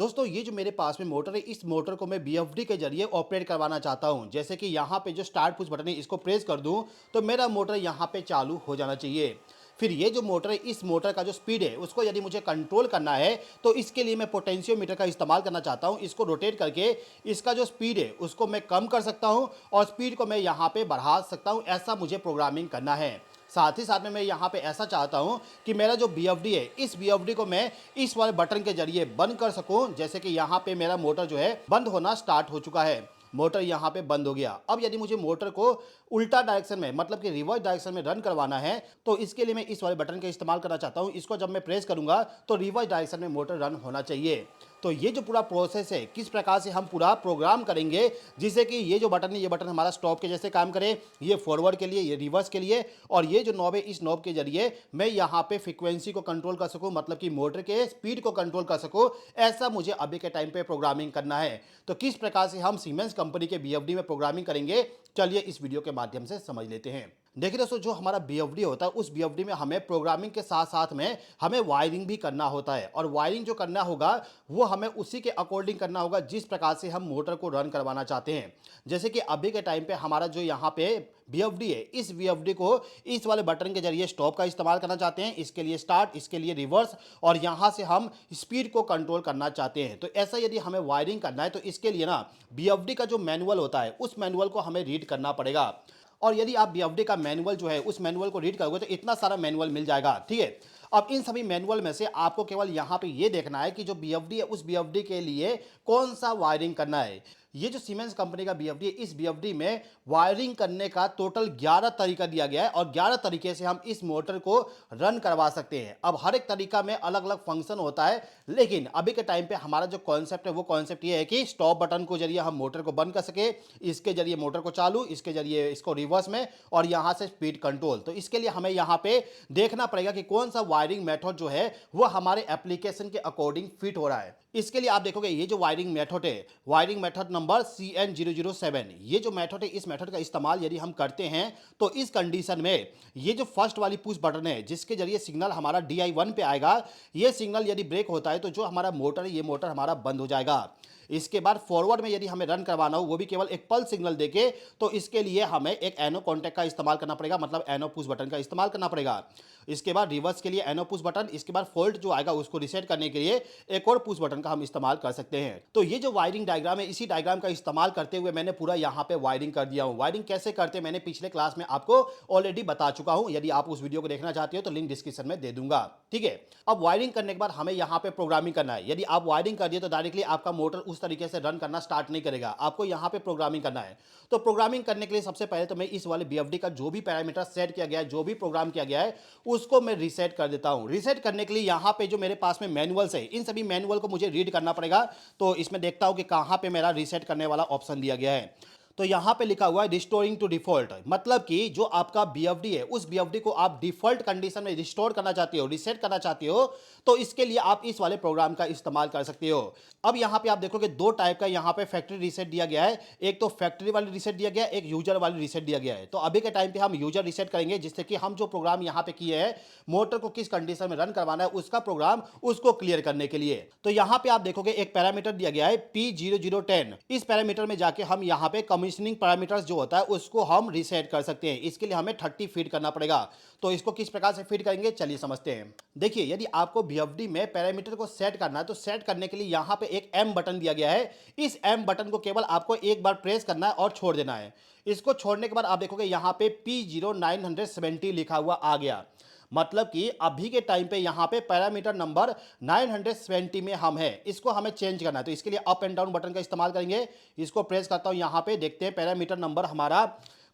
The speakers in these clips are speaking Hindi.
दोस्तों ये जो मेरे पास में मोटर है, इस मोटर को मैं बीएफडी के जरिए ऑपरेट करवाना चाहता हूँ। जैसे कि यहाँ पे जो स्टार्ट पुश बटन है, इसको प्रेस कर दूँ तो मेरा मोटर यहाँ पे चालू हो जाना चाहिए। फिर ये जो मोटर है, इस मोटर का जो स्पीड है उसको यदि मुझे कंट्रोल करना है तो इसके लिए मैं पोटेंशियोमीटर का इस्तेमाल करना चाहता हूँ। इसको रोटेट करके इसका जो स्पीड है उसको मैं कम कर सकता हूँ और स्पीड को मैं यहाँ पे बढ़ा सकता हूँ। ऐसा मुझे प्रोग्रामिंग करना है। साथ ही साथ में मैं यहाँ पे ऐसा चाहता हूँ कि मेरा जो बीएफडी है, इस बीएफडी को मैं इस वाले बटन के जरिए बंद कर सकूँ। जैसे कि यहाँ पे मेरा मोटर जो है बंद होना स्टार्ट हो चुका है। मोटर यहाँ पे बंद हो गया। अब यदि मुझे मोटर को उल्टा डायरेक्शन में, मतलब कि रिवर्स डायरेक्शन में रन करवाना है तो इसके लिए मैं इस वाले बटन का इस्तेमाल करना चाहता हूँ। इसको जब मैं प्रेस करूंगा तो रिवर्स डायरेक्शन में मोटर रन होना चाहिए। तो ये जो पूरा प्रोसेस है, किस प्रकार से हम पूरा प्रोग्राम करेंगे जिससे कि ये जो बटन है, ये बटन हमारा स्टॉप के जैसे काम करे, ये फॉरवर्ड के लिए, ये रिवर्स के लिए, और ये जो नॉब है, इस नॉब के जरिए मैं यहाँ पे फ्रीक्वेंसी को कंट्रोल कर सकूँ, मतलब कि मोटर के स्पीड को कंट्रोल कर सकूँ। ऐसा मुझे अभी के टाइम पे प्रोग्रामिंग करना है। तो किस प्रकार से हम सीमेंस कंपनी के बीएफडी में प्रोग्रामिंग करेंगे, चलिए इस वीडियो के माध्यम से समझ लेते हैं। देखिए दोस्तों, जो हमारा बीएफडी होता है, उस बीएफडी में हमें प्रोग्रामिंग के साथ साथ में हमें वायरिंग भी करना होता है। और वायरिंग जो करना होगा वो हमें उसी के अकॉर्डिंग करना होगा जिस प्रकार से हम मोटर को रन करवाना चाहते हैं। जैसे कि अभी के टाइम पे हमारा जो यहाँ पे बीएफडी है, इस बीएफडी को इस वाले बटन के जरिए स्टॉप का इस्तेमाल करना चाहते हैं, इसके लिए स्टार्ट, इसके लिए रिवर्स, और यहाँ से हम स्पीड को कंट्रोल करना चाहते हैं। तो ऐसा यदि हमें वायरिंग करना है तो इसके लिए ना बीएफडी का जो मैनुअल होता है, उस मैनुअल को हमें रीड करना पड़ेगा। और यदि आप बीएफडी का मैनुअल जो है, उस मैनुअल को रीड करोगे तो इतना सारा मैनुअल मिल जाएगा। ठीक है, अब इन सभी मैनुअल में से आपको केवल यहाँ पे ये देखना है कि जो बीएफडी है, उस बीएफडी के लिए कौन सा वायरिंग करना है। ये जो सीमेंस कंपनी का बीएफडी है, इस बीएफडी में वायरिंग करने का टोटल 11 तरीका दिया गया है और 11 तरीके से हम इस मोटर को रन करवा सकते हैं। अब हर एक तरीका में अलग अलग फंक्शन होता है, लेकिन अभी के टाइम पे हमारा जो कॉन्सेप्ट है, वो कॉन्सेप्ट ये है कि स्टॉप बटन को जरिए हम मोटर को बंद कर सके, इसके जरिए मोटर को चालू, इसके जरिए इसको रिवर्स में, और यहाँ से स्पीड कंट्रोल। तो इसके लिए हमें यहाँ पे देखना पड़ेगा कि कौन सा वायरिंग मेथड जो है वो हमारे एप्लीकेशन के अकॉर्डिंग फिट हो रहा है। इसके लिए आप देखोगे ये जो वायरिंग मेथड है, वायरिंग मेथड नंबर CN007, ये जो मेथड है, इस मेथड का इस्तेमाल यदि हम करते हैं तो इस कंडीशन में ये जो फर्स्ट वाली पुश बटन है, जिसके जरिए सिग्नल हमारा DI1 पे आएगा, ये सिग्नल यदि ब्रेक होता है तो जो हमारा मोटर है, ये मोटर हमारा बंद हो जाएगा। इसके बाद फॉरवर्ड में यदि हमें रन करवाना हो, वो भी केवल एक पल्स सिग्नल देके, तो इसके लिए हमें एक एनो कॉन्टैक्ट का इस्तेमाल करना पड़ेगा, मतलब एनो पुश बटन का इस्तेमाल करना पड़ेगा। इसके बाद रिवर्स के लिए एनो पुश बटन, इसके बाद फॉल्ट जो आएगा उसको रिसेट करने के लिए एक और पुश बटन का हम इस्तेमाल कर सकते हैं। तो ये जो वायरिंग डायग्राम है, इसी डायग्राम का इस्तेमाल करते हुए मैंने पूरा यहाँ पे वायरिंग कर दिया हूँ। वायरिंग कैसे करते हैं मैंने पिछले क्लास में आपको ऑलरेडी बता चुका हूँ। यदि आप उस वीडियो को देखना चाहते हो तो लिंक डिस्क्रिप्शन में दे दूंगा। ठीक है, अब वायरिंग करने के बाद हमें यहाँ पे प्रोग्रामिंग करना है। यदि आप वायरिंग कर दिए तो डायरेक्टली आपका मोटर उस तरीके से रन करना स्टार्ट नहीं करेगा, आपको यहाँ पे प्रोग्रामिंग करना है। तो प्रोग्रामिंग करने के लिए सबसे पहले तो मैं इस वाले बीएफडी का जो भी पैरामीटर सेट किया गया है, जो भी प्रोग्राम किया गया है, उसको मैं रीसेट कर देता हूं। रीसेट करने के लिए यहाँ पे जो मेरे पास में मैनुअल्स है, इन सभी मैनुअल को मुझे रीड करना पड़ेगा। तो इसमें देखता हूं कि कहां पे मेरा रीसेट करने वाला ऑप्शन दिया गया है। तो यहाँ पे लिखा हुआ है रिस्टोरिंग टू डिफॉल्ट, मतलब कि जो आपका बीएफडी है, उस बीएफडी को आप डिफॉल्ट कंडीशन में रिस्टोर करना चाहते हो, रीसेट करना चाहते हो, तो इसके लिए आप इस वाले प्रोग्राम का इस्तेमाल कर सकते हो। अब यहाँ पे आप देखोगे दो टाइप का यहाँ पे फैक्ट्री रीसेट दिया गया है। एक तो फैक्ट्री वाली रीसेट दिया गया है, एक यूजर वाली रीसेट दिया गया है। तो अभी के टाइम पे हम यूजर रीसेट करेंगे, जिससे कि हम जो प्रोग्राम यहाँ पे किए हैं, मोटर को किस कंडीशन में रन करवाना है उसका प्रोग्राम, उसको क्लियर करने के लिए। तो यहाँ पे आप देखोगे एक पैरामीटर दिया गया है P0010। इस पैरामीटर में जाके हम यहाँ पे कमीशनिंग पैरामीटर जो होता है उसको हम रीसेट कर सकते हैं। इसके लिए हमें 30 फीड करना पड़ेगा। तो इसको किस प्रकार से फीड करेंगे, चलिए समझते हैं। देखिए, यदि आपको बीएफडी में पैरामीटर को सेट करना है तो सेट करने के लिए यहाँ पे एक M बटन दिया गया है। इस M बटन को केवल आपको एक बार प्रेस करना है और छोड़ देना है। इसको छोड़ने के बाद आप देखोगे यहाँ पे P0970 लिखा हुआ आ गया, मतलब कि अभी के टाइम पे यहाँ पे पैरामीटर नंबर 970 में हम हैं। इसको हमें चेंज करना है, तो इसके लिए अप एंड डाउन बटन का इस्तेमाल करेंगे। इसको प्रेस करता हूँ, यहाँ पे देखते हैं पैरामीटर नंबर हमारा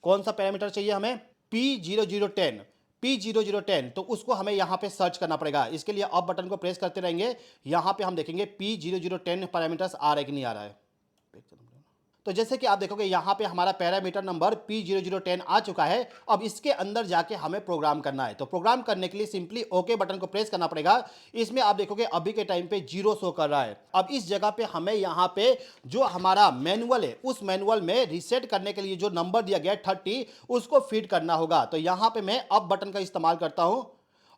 कौन सा पैरामीटर चाहिए हमें, P0010। P0010, तो उसको हमें यहाँ पे सर्च करना पड़ेगा। इसके लिए अप बटन को प्रेस करते रहेंगे। यहाँ पे हम देखेंगे P0010 पैरामीटर्स आ रहा है कि नहीं आ रहा है। तो जैसे कि आप देखोगे यहाँ पे हमारा पैरामीटर नंबर P0010 आ चुका है। अब इसके अंदर जाके हमें प्रोग्राम करना है। तो प्रोग्राम करने के लिए सिंपली ओके बटन को प्रेस करना पड़ेगा। इसमें आप देखोगे अभी के टाइम पे 0 शो कर रहा है। अब इस जगह पे हमें यहाँ पे जो हमारा मैनुअल है, उस मैनुअल में रीसेट करने के लिए जो नंबर दिया गया है 30, उसको फीड करना होगा। तो यहाँ पे मैं अप बटन का इस्तेमाल करता हूँ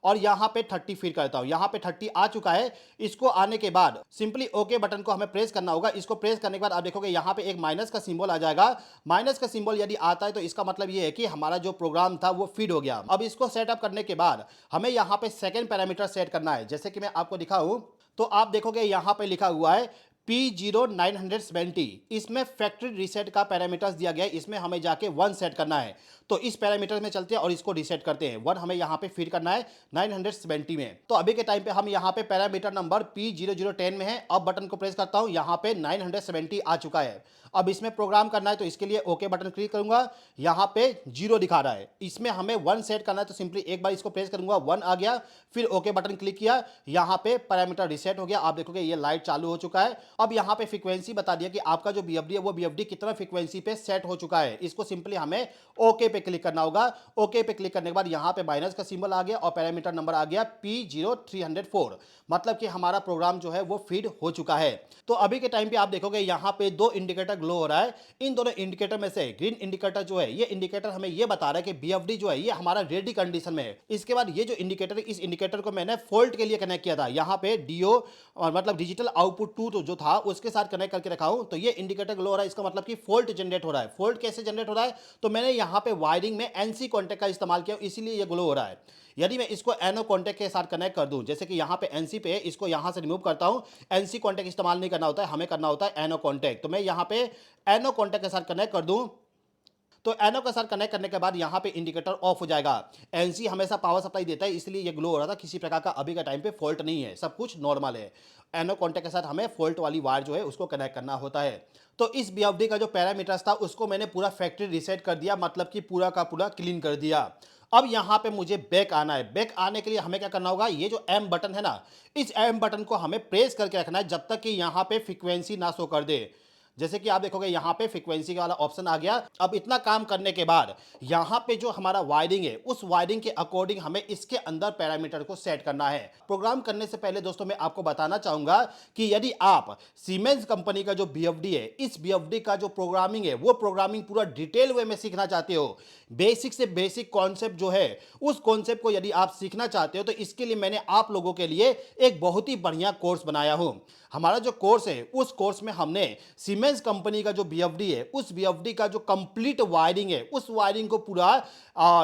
और यहाँ पे 30 फीड करता हूँ। यहाँ पे 30 आ चुका है। इसको आने के बाद सिंपली ओके बटन को हमें प्रेस करना होगा। इसको प्रेस करने के बाद आप देखोगे यहाँ पे एक माइनस का सिंबल आ जाएगा। माइनस का सिंबल यदि आता है तो इसका मतलब ये है कि हमारा जो प्रोग्राम था वो फीड हो गया। अब इसको सेटअप करने के बाद हमें यहाँ पे सेकंड पैरामीटर सेट करना है। जैसे कि मैं आपको दिखाऊं तो आप देखोगे यहाँ पे लिखा हुआ है P0970। इसमें फैक्ट्री रीसेट का पैरामीटर्स दिया गया है। इसमें हमें जाके 1 सेट करना है। तो इस पैरामीटर में चलते हैं और इसको रीसेट करते हैं। 1 हमें यहाँ पे फीड करना है 970 में। तो अभी के टाइम पे हम यहाँ पे पैरामीटर नंबर P0010 में है। अब बटन को प्रेस करता हूँ, यहाँ पे 970 आ चुका है। अब इसमें प्रोग्राम करना है तो इसके लिए ओके बटन क्लिक करूंगा। यहाँ पे 0 दिखा रहा है, इसमें हमें 1 सेट करना है तो सिंपली एक बार इसको प्रेस करूंगा, 1 आ गया। फिर ओके बटन क्लिक किया, यहाँ पे पैरामीटर रीसेट हो गया। आप देखोगे ये लाइट चालू हो चुका है। अब यहाँ पे फ्रीक्वेंसी बता दिया कि आपका जो बीएफडी है वो बीएफडी कितना फ्रीक्वेंसी पे सेट हो चुका है। इसको सिंपली हमें ओके पे क्लिक करना होगा। ओके पे क्लिक करने के बाद यहाँ पे माइनस का सिंबल आ गया और पैरामीटर नंबर आ गया P0304। मतलब कि हमारा प्रोग्राम जो है वो फीड हो चुका है। तो अभी के टाइम पे आप देखोगे यहाँ पे 2 इंडिकेटर ग्लो हो रहा है। इन दोनों इंडिकेटर में से ग्रीन इंडिकेटर जो है, ये इंडिकेटर हमें ये बता रहा है कि बीएफडी जो है ये हमारा रेडी कंडीशन में है। इसके बाद ये जो इंडिकेटर है, इस इंडिकेटर को मैंने फॉल्ट के लिए कनेक्ट किया था। यहाँ पे डीओ और मतलब डिजिटल आउटपुट 2 तो जो था उसके साथ कनेक्ट करके रखा हूं। तो ये इंडिकेटर ग्लो हो रहा है, इसका मतलब कि फॉल्ट जनरेट हो रहा है। फॉल्ट कैसे जनरेट हो रहा है, तो मैंने यहाँ पे वायरिंग में एनसी कॉन्टैक्ट का इस्तेमाल किया, इसीलिए ये ग्लो हो रहा है। यदि मैं इसको एनो कॉन्टैक्ट के साथ कनेक्ट कर दूं, जैसे कि यहाँ पे एनसी पे है, इसको यहाँ से रिमूव करता हूं। एनसी कॉन्टैक्ट इस्तेमाल नहीं करना होता है, हमें करना होता है एनो कॉन्टैक्ट। तो मैं यहाँ पे एनो कॉन्टैक्ट के साथ कनेक्ट कर दूं तो एनो के साथ कनेक्ट करने के बाद यहाँ पे इंडिकेटर ऑफ हो जाएगा। एनसी हमेशा पावर सप्लाई देता है, इसलिए ये ग्लो हो रहा था। किसी प्रकार का अभी का टाइम पे फॉल्ट नहीं है, सब कुछ नॉर्मल है। एनो कॉन्टैक्ट के साथ हमें फॉल्ट वाली वायर जो है उसको कनेक्ट करना होता है। तो इस बीएफडी का जो पैरामीटर्स था उसको मैंने पूरा फैक्ट्री रीसेट कर दिया, मतलब कि पूरा का पूरा क्लीन कर दिया। अब यहाँ पे मुझे बैक आना है। बैक आने के लिए हमें क्या करना होगा, ये जो एम बटन है ना, इस एम बटन को हमें प्रेस करके रखना है जब तक कि यहाँ पे फ्रीक्वेंसी ना शो कर दे। जैसे कि आप देखोगे यहाँ पे फ्रीक्वेंसी वाला ऑप्शन आ गया। अब इतना काम करने के बाद यहाँ पे जो हमारा वायरिंग है, उस वायरिंग के अकॉर्डिंग हमें इसके अंदर पैरामीटर को सेट करना है। प्रोग्राम करने से पहले दोस्तों मैं आपको बताना चाहूंगा कि यदि आप सीमेंस कंपनी का जो बीएफडी है, इस बीएफडी का जो प्रोग्रामिंग है वो प्रोग्रामिंग पूरा डिटेल वे में सीखना चाहते हो, बेसिक से बेसिक कॉन्सेप्ट जो है उस कॉन्सेप्ट को यदि आप सीखना चाहते हो, तो इसके लिए मैंने आप लोगों के लिए एक बहुत ही बढ़िया कोर्स बनाया हूं। हमारा जो कोर्स है, उस कोर्स में हमने सीमेंस कंपनी का जो बीएफडी है, उस बीएफडी का जो कंप्लीट वायरिंग है, उस वायरिंग को पूरा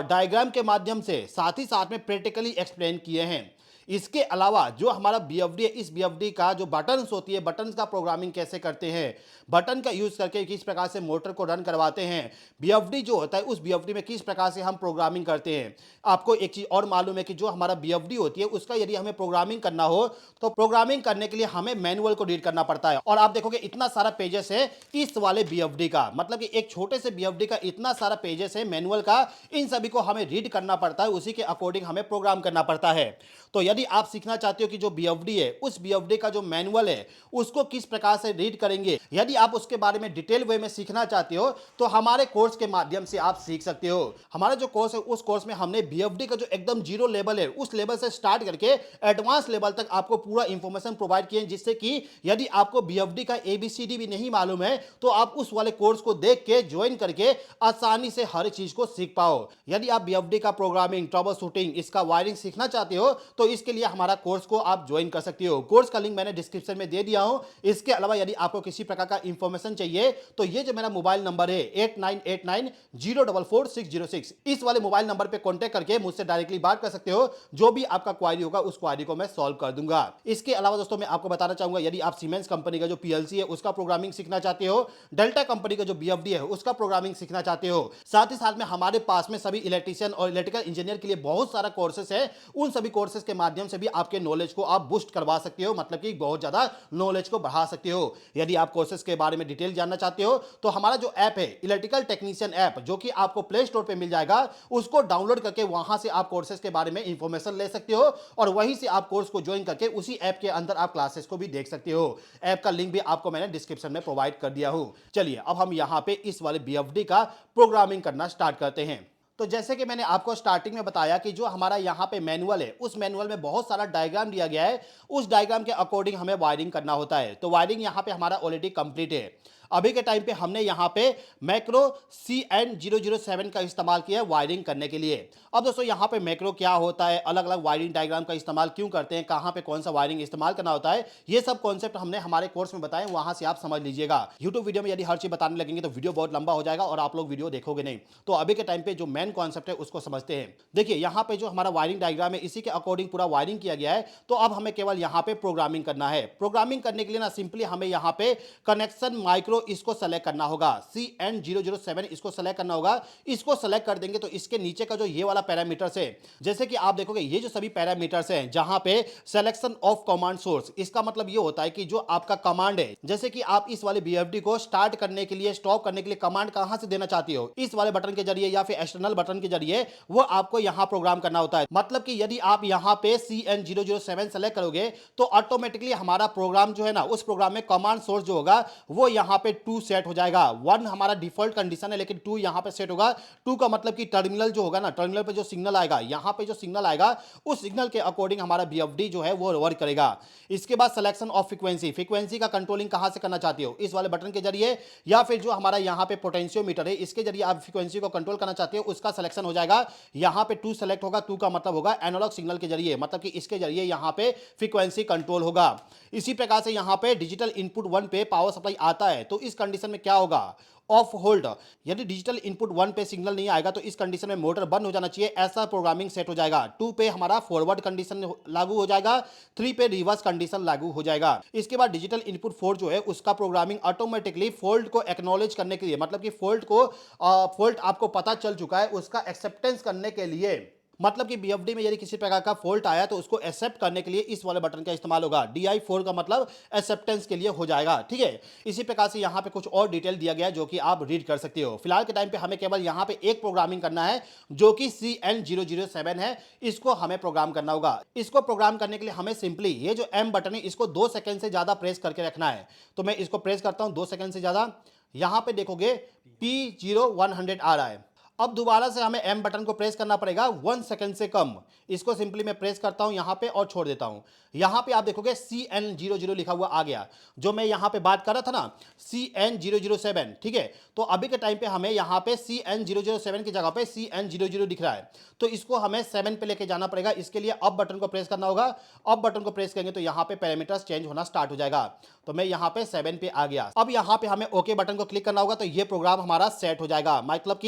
डायग्राम के माध्यम से साथ ही साथ में प्रैक्टिकली एक्सप्लेन किए हैं। इसके अलावा जो हमारा बीएफडी है, इस बीएफडी का जो बटन्स होती है, बटन्स का प्रोग्रामिंग कैसे करते हैं, बटन का यूज करके किस प्रकार से मोटर को रन करवाते हैं, बीएफडी जो होता है उस बीएफडी में किस प्रकार से हम प्रोग्रामिंग करते हैं। आपको एक चीज और मालूम है कि जो हमारा बीएफडी होती है उसका यदि हमें प्रोग्रामिंग करना हो तो प्रोग्रामिंग करने के लिए हमें मैनुअल को रीड करना पड़ता है। और आप देखोगे इतना सारा पेजेस है इस वाले बीएफडी का, मतलब कि एक छोटे से बीएफडी का इतना सारा पेजेस है मैनुअल का। इन सभी को हमें रीड करना पड़ता है, उसी के अकॉर्डिंग हमें प्रोग्राम करना पड़ता है। तो यदि आप सीखना चाहते हो कि जो बीएफडी है, उस बीएफडी का जो मैनुअल है उसको किस प्रकार से रीड करेंगे, यदि आप उसके बारे में डिटेल वे में सीखना चाहते हो तो हमारे कोर्स के माध्यम से आप सीख सकते हो। हमारा जो कोर्स है, उस कोर्स में हमने बीएफडी का जो एकदम जीरो लेवल है, उस लेवल से स्टार्ट करके एडवांस लेवल तक आपको पूरा इंफॉर्मेशन प्रोवाइड किए, जिससे कि यदि आपको बीएफडी का एबीसीडी भी नहीं मालूम है तो आप उस वाले कोर्स को देख के ज्वाइन करके आसानी से हर चीज को सीख पाओ। यदि आप बीएफडी का प्रोग्रामिंग, ट्रबल शूटिंग, इसका वायरिंग सीखना चाहते हो तो इसके लिए हमारा कोर्स को आप ज्वाइन कर सकते हो। कोर्स का लिंक मैंने डिस्क्रिप्शन में दे दिया हूं। इसके अलावा यदि आपको किसी प्रकार का इंफॉर्मेशन चाहिए तो ये जो मेरा मोबाइल नंबर है 8989044606, इस वाले मोबाइल नंबर पे कांटेक्ट करके मुझसे डायरेक्टली बात कर सकते हो। जो भी आपका क्वारी होगा उस क्वारी को मैं सॉल्व कर दूंगा। इसके अलावा दोस्तों मैं आपको बताना चाहूंगा, यदि आप सीमेंस कंपनी का जो पीएलसी है उसका प्रोग्रामिंग सीखना चाहते हो, डेल्टा कंपनी का जो बीएफडी है उसका प्रोग्रामिंग सीखना चाहते हो, साथ ही साथ में हमारे पास में सभी इलेक्ट्रीशियन और इलेक्ट्रिकल इंजीनियर के लिए बहुत सारा कोर्सेस है। उन सभी कोर्सेस के माध्यम से भी आपके नॉलेज को आप बूस्ट करवा सकते हो, मतलब कि बहुत ज्यादा नॉलेज को बढ़ा सकते हो। यदि आप कोर्सेस के बारे में डिटेल जानना चाहते हो तो हमारा जो ऐप है इलेक्ट्रिकल टेक्नीशियन ऐप, जो कि आपको प्ले स्टोर पे मिल जाएगा, उसको डाउनलोड करके वहां से आप कोर्सेस के बारे में इंफॉर्मेशन ले सकते हो और वहीं से आप कोर्स को ज्वाइन करके उसी ऐप के अंदर आप क्लासेस को भी देख सकते हो। ऐप का लिंक भी आपको मैंने डिस्क्रिप्शन में प्रोवाइड कर दिया हूं। चलिए अब हम यहां पे इस वाले बीएफडी का प्रोग्रामिंग करना स्टार्ट करते हैं। तो जैसे कि मैंने आपको स्टार्टिंग में बताया कि जो हमारा यहाँ पे मैनुअल है, उस मैनुअल में बहुत सारा डायग्राम दिया गया है। उस डायग्राम के अकॉर्डिंग हमें वायरिंग करना होता है। तो वायरिंग यहाँ पे हमारा ऑलरेडी कंप्लीट है। अभी के टाइम पे हमने यहाँ पे मैक्रो CN007 का इस्तेमाल किया है वायरिंग करने के लिए। अब दोस्तों यहाँ पे मैक्रो क्या होता है, अलग अलग वायरिंग डायग्राम का इस्तेमाल क्यों करते हैं, कहाँ पे कौन सा वायरिंग इस्तेमाल करना होता है, ये सब कॉन्सेप्ट हमने हमारे कोर्स में बताए, वहां से आप समझ लीजिएगा। यूट्यूब वीडियो में यदि हर चीज बताने लगेंगे तो वीडियो बहुत लंबा हो जाएगा और आप लोग वीडियो देखोगे नहीं। तो अभी के टाइम पे जो मेन कॉन्सेप्ट है उसको समझते हैं। देखिए यहाँ पे जो हमारा वायरिंग डायग्राम है इसी के अकॉर्डिंग पूरा वायरिंग किया गया है। तो अब हमें केवल यहाँ पे प्रोग्रामिंग करना है। प्रोग्रामिंग करने के लिए ना सिंपली हमें यहाँ पे कनेक्शन माइक्रो इसको सेलेक्ट करना होगा, CN007 इसको सेलेक्ट करना होगा। इसको सेलेक्ट कर देंगे तो इसके नीचे का जो ये वाला पैरामीटर्स है, जैसे कि आप देखोगे ये जो सभी पैरामीटर्स हैं जहां पे सिलेक्शन ऑफ कमांड सोर्स, इसका मतलब ये होता है कि जो आपका कमांड है, जैसे कि आप इस वाले BFD को स्टार्ट करने के लिए, स्टॉप करने के लिए कमांड कहां से देना चाहती हो, इस वाले बटन के जरिए या फिर एक्सटर्नल बटन के जरिए, वो आपको यहां प्रोग्राम करना होता है। मतलब कि यदि आप यहां पे CN007 सेलेक्ट करोगे तो ऑटोमेटिकली हमारा प्रोग्राम जो है ना, उस प्रोग्राम में कमांड सोर्स जो होगा वो यहां पे 2 सेट हो जाएगा। 1 हमारा डिफॉल्ट कंडीशन है लेकिन 2 यहां पे सेट होगा। 2 का मतलब कि टर्मिनल जो होगा ना, टर्मिनल पे जो सिग्नल आएगा, यहां पे जो सिग्नल आएगा उस सिग्नल के अकॉर्डिंग हमारा BFD जो है वो वर्क करेगा। इसके बाद सिलेक्शन ऑफ फ्रीक्वेंसी, फ्रीक्वेंसी का कंट्रोलिंग कहां से करना चाहते हो, इस वाले बटन के जरिए या फिर जो हमारा यहां पे पोटेंशियोमीटर है इसके जरिए आप फ्रीक्वेंसी को कंट्रोल करना चाहते हो, उसका सिलेक्शन हो जाएगा। यहां पे 2 सेलेक्ट होगा, 2 का मतलब होगा एनालॉग सिग्नल के जरिए, मतलब कि इसके जरिए यहां पे फ्रीक्वेंसी कंट्रोल होगा। इसी प्रकार से यहां पे डिजिटल इनपुट 1 पे पावर सप्लाई आता है तो इस कंडीशन में क्या होगा, ऑफ होल्ड। यदि डिजिटल इनपुट 1 पे सिग्नल नहीं आएगा तो इस कंडीशन में मोटर बंद हो जाना चाहिए, ऐसा प्रोग्रामिंग सेट हो जाएगा। 2 पे हमारा फॉरवर्ड कंडीशन लागू हो जाएगा, 3 पे रिवर्स कंडीशन लागू हो जाएगा। इसके बाद डिजिटल इनपुट 4 जो है उसका प्रोग्रामिंग ऑटोमेटिकली फॉल्ट को एक्नॉलेज करने के लिए, मतलब कि फॉल्ट आपको पता चल चुका है उसका एक्सेप्टेंस करने के लिए, मतलब कि BFD में यदि किसी प्रकार का फॉल्ट आया तो उसको एक्सेप्ट करने के लिए इस वाले बटन का इस्तेमाल होगा। DI4 का मतलब एक्सेप्टेंस के लिए हो जाएगा, ठीक है। इसी प्रकार से यहाँ पे कुछ और डिटेल दिया गया है जो कि आप रीड कर सकते हो। फिलहाल के टाइम पे हमें केवल यहाँ पे एक प्रोग्रामिंग करना है जो कि CN007 है, इसको हमें प्रोग्राम करना होगा। इसको प्रोग्राम करने के लिए हमें सिंपली ये जो M बटन है इसको 2 सेकंड से ज्यादा प्रेस करके रखना है। तो मैं इसको प्रेस करता हूं 2 सेकंड से ज्यादा, यहां पे देखोगे P0100 आ रहा है। अब दोबारा से हमें M बटन को प्रेस करना पड़ेगा 1 सेकंड से कम। इसको सिंपली मैं प्रेस करता हूं यहां पे और छोड़ देता हूं। यहां पे आप देखोगे CN00 लिखा हुआ आ गया, जो मैं यहां पे बात कर रहा था ना CN007, ठीक है। तो अभी के टाइम पे हमें यहां पे CN007 की जगह पे CN00 दिख रहा है, तो इसको हमें 7 पे लेके जाना पड़ेगा। इसके लिए अप बटन को प्रेस करना होगा। अप बटन को प्रेस करेंगे तो यहां पे पैरामीटर्स चेंज होना स्टार्ट हो जाएगा। तो मैं यहां पे 7 पे आ गया। अब यहां पे हमें ओके बटन को क्लिक करना होगा तो ये प्रोग्राम हमारा सेट हो जाएगा। मतलब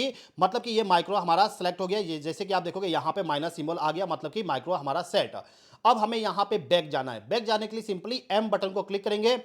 कि ये माइक्रो हमारा सेलेक्ट हो गया। ये जैसे कि आप देखोगे यहाँ पे माइनस सिंबल आ गया, मतलब कि माइक्रो हमारा सेट। अब हमें यहाँ पे बैक जाना है। बैक जाने के लिए सिंपली M बटन को क्लिक करेंगे।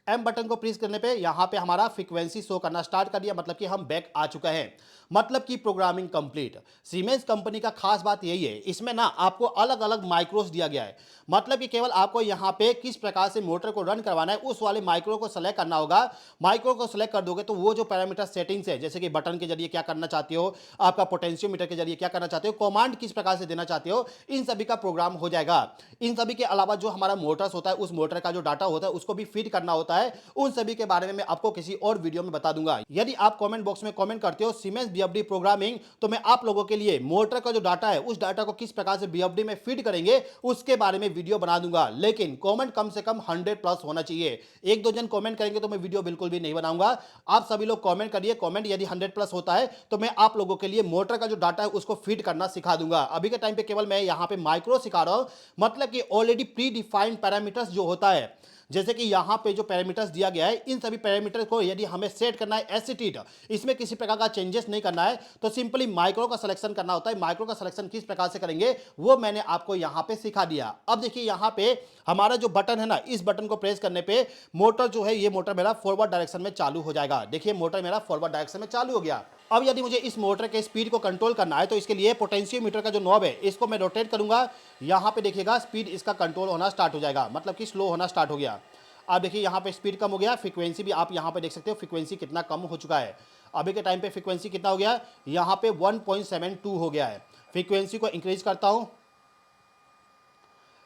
M बटन को प्रेस करने पे यहाँ पे हमारा फ्रीक्वेंसी शो करना स्टार्ट कर दिया, मतलब कि हम बैक आ चुका है, मतलब कि प्रोग्रामिंग कंप्लीट। सीमेंस कंपनी का खास बात यही है, इसमें ना आपको अलग अलग माइक्रोस दिया गया है, मतलब कि केवल आपको यहाँ पे किस प्रकार से मोटर को रन करवाना है उस वाले माइक्रो को सेलेक्ट करना होगा। माइक्रो को सेलेक्ट कर दोगे तो वो जो पैरामीटर सेटिंग्स है, जैसे कि बटन के जरिए क्या करना चाहते हो, आपका पोटेंशियोमीटर के जरिए क्या करना चाहते हो, कमांड किस प्रकार से देना चाहते हो, इन सभी का प्रोग्राम हो जाएगा। इन सभी के अलावा जो हमारा मोटर्स होता है, उस मोटर का जो डाटा होता है उसको भी फीड करना होता है। उन सभी के बारे में मैं आपको किसी और वीडियो में बता दूंगा। यदि आप कमेंट बॉक्स में कमेंट करते हो सीमेंस BFD प्रोग्रामिंग, तो मैं आप लोगों के लिए मोटर का जो डाटा है उस डाटा को किस प्रकार से BFD में फीड करेंगे उसके बारे में वीडियो बना दूंगा। लेकिन कमेंट कम से कम 100 प्लस होना चाहिए। 1-2 जन कमेंट करेंगे तो मैं वीडियो बिल्कुल भी नहीं बनाऊंगा। आप सभी लोग कमेंट करिए। कमेंट यदि 100 प्लस होता है तो मैं आप लोगों के लिए मोटर का जो डाटा है उसको फीड करना सिखा दूंगा। अभी के टाइम पे केवल मैं यहां पे माइक्रो सिखा रहा हूं, मतलब कि ऑलरेडी प्री डिफाइंड पैरामीटर्स जो होता है, जैसे कि यहां पे जो पैरामीटर्स दिया गया है, इन सभी पैरामीटर्स को यदि हमें सेट करना है एज इट इज, इसमें किसी प्रकार का चेंजेस नहीं करना है, तो सिंपली माइक्रो का सिलेक्शन करना होता है। माइक्रो का सिलेक्शन किस प्रकार से करेंगे वो मैंने आपको यहां पे सिखा दिया। अब देखिए यहां पे हमारा जो बटन है ना, इस बटन को प्रेस करने पे मोटर जो है, ये मोटर मेरा फॉरवर्ड डायरेक्शन में चालू हो जाएगा। देखिए मोटर मेरा फॉरवर्ड डायरेक्शन में चालू हो गया। अब यदि मुझे इस मोटर के स्पीड को कंट्रोल करना है तो इसके लिए पोटेंशियोमीटर का जो नॉब है इसको मैं रोटेट करूंगा। यहां पे देखिएगा स्पीड इसका कंट्रोल होना स्टार्ट हो जाएगा, मतलब कि स्लो होना स्टार्ट हो गया। आप देखिए यहाँ पे स्पीड कम हो गया, फ्रीक्वेंसी भी आप यहाँ पे देख सकते हो फ्रीक्वेंसी कितना कम हो चुका है। अभी के टाइम पे फ्रीक्वेंसी कितना हो गया, यहाँ पे 1.72 हो गया है। फ्रीक्वेंसी को इंक्रीज करता हूँ,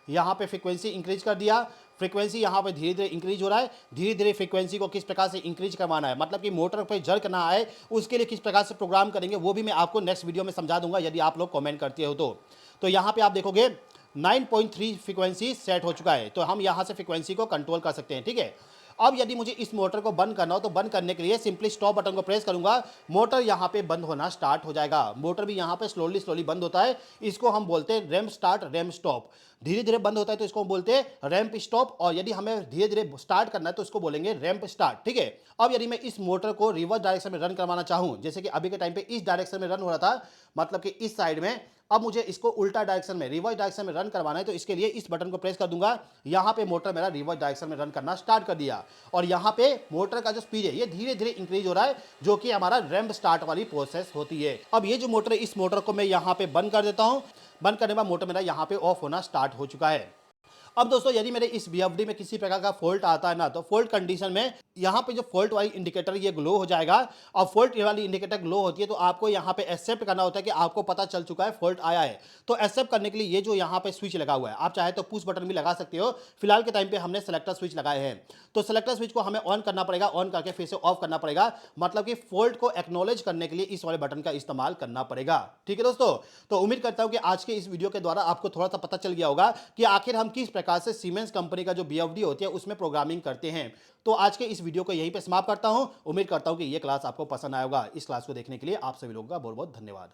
यहाँ पे फ्रीक्वेंसी इंक्रीज कर दिया। फ्रीक्वेंसी यहाँ पे धीरे धीरे इंक्रीज हो रहा है। धीरे धीरे फ्रीक्वेंसी को किस प्रकार से इंक्रीज करवाना है, मतलब कि मोटर पे जर्क ना आए, उसके लिए किस प्रकार से प्रोग्राम करेंगे वो भी मैं आपको नेक्स्ट वीडियो में समझा दूंगा, यदि आप लोग कमेंट करते हो तो यहाँ पे आप देखोगे 9.3 फ्रीक्वेंसी सेट हो चुका है। तो हम यहाँ से फ्रीक्वेंसी को कंट्रोल कर सकते हैं, ठीक है। अब यदि मुझे इस मोटर को बंद करना हो तो बंद करने के लिए सिंपली स्टॉप बटन को प्रेस करूंगा, मोटर यहाँ पे बंद होना स्टार्ट हो जाएगा। मोटर भी यहाँ पे स्लोली स्लोली बंद होता है। इसको हम बोलते हैं रैंप स्टार्ट, रैंप स्टॉप। धीरे धीरे बंद होता है तो इसको हम बोलते हैं रैंप स्टॉप, और यदि हमें धीरे धीरे स्टार्ट करना है तो इसको बोलेंगे रैंप स्टार्ट। ठीक है। अब यदि मैं इस मोटर को रिवर्स डायरेक्शन में रन करवाना चाहूं, जैसे कि अभी के टाइम पे इस डायरेक्शन में रन हो रहा था, मतलब कि इस साइड में, अब मुझे इसको उल्टा डायरेक्शन में, रिवर्स डायरेक्शन में रन करवाना है, तो इसके लिए इस बटन को प्रेस कर दूंगा। यहां पे मोटर मेरा रिवर्स डायरेक्शन में रन करना स्टार्ट कर दिया, और यहां पे मोटर का जो स्पीड है ये धीरे धीरे इंक्रीज हो रहा है, जो कि हमारा रैंप स्टार्ट वाली प्रोसेस होती है। अब ये जो मोटर है, इस मोटर को मैं यहां पे बंद कर देता हूं। बंद करने के बाद मोटर मेरा यहां पे ऑफ होना स्टार्ट हो चुका है। अब दोस्तों यदि मेरे इस बीएफडी में किसी प्रकार का फॉल्ट आता है ना, तो फॉल्ट कंडीशन में यहाँ पे जो फॉल्ट वाली इंडिकेटर ये ग्लो हो जाएगा। और फॉल्ट वाली इंडिकेटर ग्लो होती है तो आपको यहाँ पे एक्सेप्ट करना होता है कि आपको पता चल चुका है फॉल्ट आया है। तो एक्सेप्ट करने के लिए ये जो यहाँ पे स्विच लगा हुआ है, आप चाहे तो पुश बटन भी लगा सकते हो। फिलहाल के टाइम पे हमने सेलेक्टर स्विच लगाए हैं, तो सेलेक्टर स्विच को हमें ऑन करना पड़ेगा, ऑन करके फिर से ऑफ करना पड़ेगा, मतलब कि फॉल्ट को एक्नॉलेज करने के लिए इस वाले बटन का इस्तेमाल करना पड़ेगा। ठीक है दोस्तों, तो उम्मीद करता हूं कि आज के इस वीडियो के द्वारा आपको थोड़ा सा पता चल गया होगा कि आखिर हम किस प्रकार से सीमेंस कंपनी का जो बीएफडी होती है उसमें प्रोग्रामिंग करते हैं। तो आज के इस वीडियो को यहीं पे समाप्त करता हूं। उम्मीद करता हूं कि यह क्लास आपको पसंद आएगा। इस क्लास को देखने के लिए आप सभी लोगों का बहुत बहुत धन्यवाद।